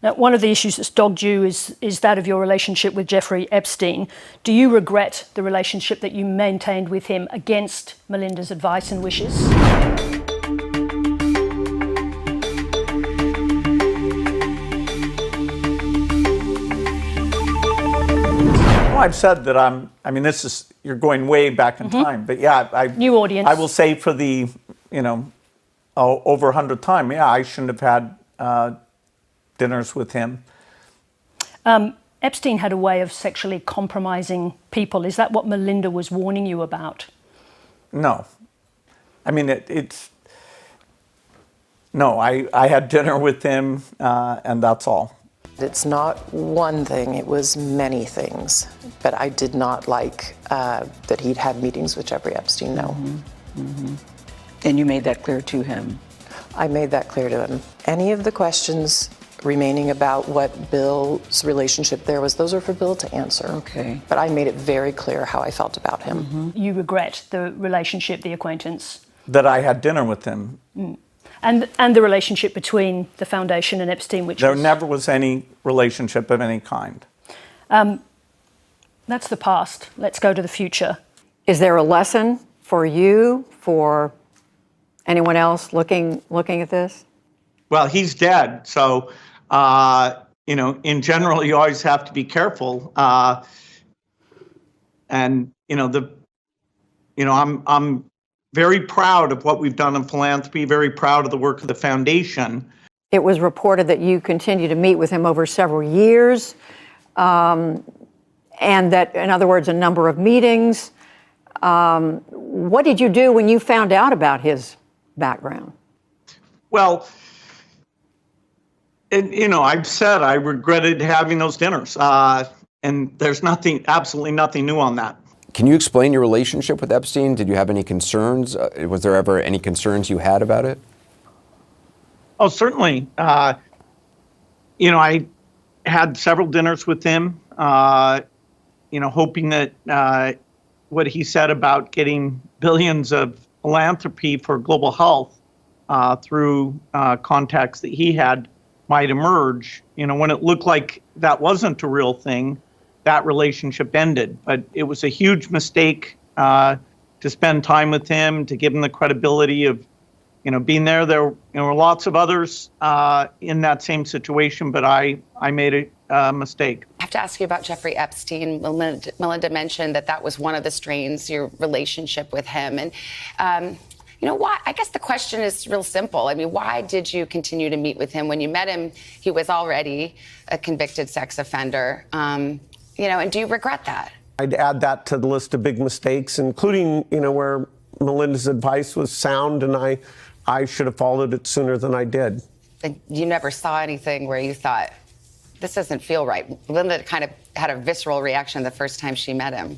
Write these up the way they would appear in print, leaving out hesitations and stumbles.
Now, one of the issues that's dogged you is that of your relationship with Jeffrey Epstein. Do you regret the relationship that you maintained with him against Melinda's advice and wishes? Well, I've said that you're going way back in time, but yeah, new audience. I will say for the, over 100th time, yeah, I shouldn't have had dinners with him. Epstein had a way of sexually compromising people. Is that what Melinda was warning you about? No. I mean, no, I had dinner with him, and that's all. It's not one thing, it was many things. But I did not like that he'd had meetings with Jeffrey Epstein, no. Mm-hmm. Mm-hmm. And you made that clear to him? I made that clear to him. Any of the questions remaining about what Bill's relationship there was, those are for Bill to answer. Okay. But I made it very clear how I felt about him. Mm-hmm. You regret the relationship, the acquaintance? That I had dinner with him. Mm. And the relationship between the foundation and Epstein, which there never was any relationship of any kind. That's the past. Let's go to the future. Is there a lesson for you, for anyone else looking at this? Well, he's dead, so in general, you always have to be careful. I'm very proud of what we've done in philanthropy, very proud of the work of the foundation. It was reported that you continue to meet with him over several years, and that, in other words, a number of meetings. What did you do when you found out about his background? Well, I've said I regretted having those dinners, and there's absolutely nothing new on that. Can you explain your relationship with Epstein? Did you have any concerns? Was there ever any concerns you had about it? Oh, certainly. I had several dinners with him, hoping that what he said about getting billions of philanthropy for global health through contacts that he had might emerge. When it looked like that wasn't a real thing, that relationship ended. But it was a huge mistake to spend time with him, to give him the credibility of, being there. There were lots of others in that same situation, but I made a mistake. I have to ask you about Jeffrey Epstein. Melinda mentioned that was one of the strains, your relationship with him. And why? I guess the question is real simple. I mean, why did you continue to meet with him? When you met him, he was already a convicted sex offender. And do you regret that? I'd add that to the list of big mistakes, including, where Melinda's advice was sound and I should have followed it sooner than I did. And you never saw anything where you thought, this doesn't feel right. Melinda kind of had a visceral reaction the first time she met him.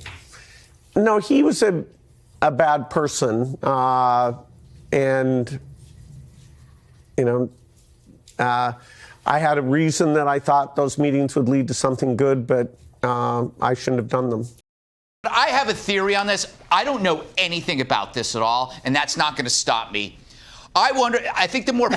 No, he was a bad person. And I had a reason that I thought those meetings would lead to something good, but I shouldn't have done them. I have a theory on this. I don't know anything about this at all, and that's not going to stop me. I think the more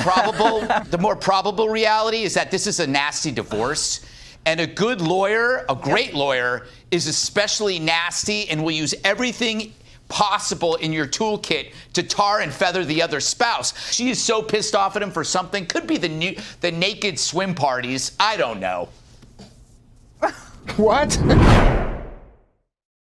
probable reality is that this is a nasty divorce, and a good lawyer, a great lawyer, is especially nasty and will use everything possible in your toolkit to tar and feather the other spouse. She is so pissed off at him for something. Could be the naked swim parties. I don't know. What?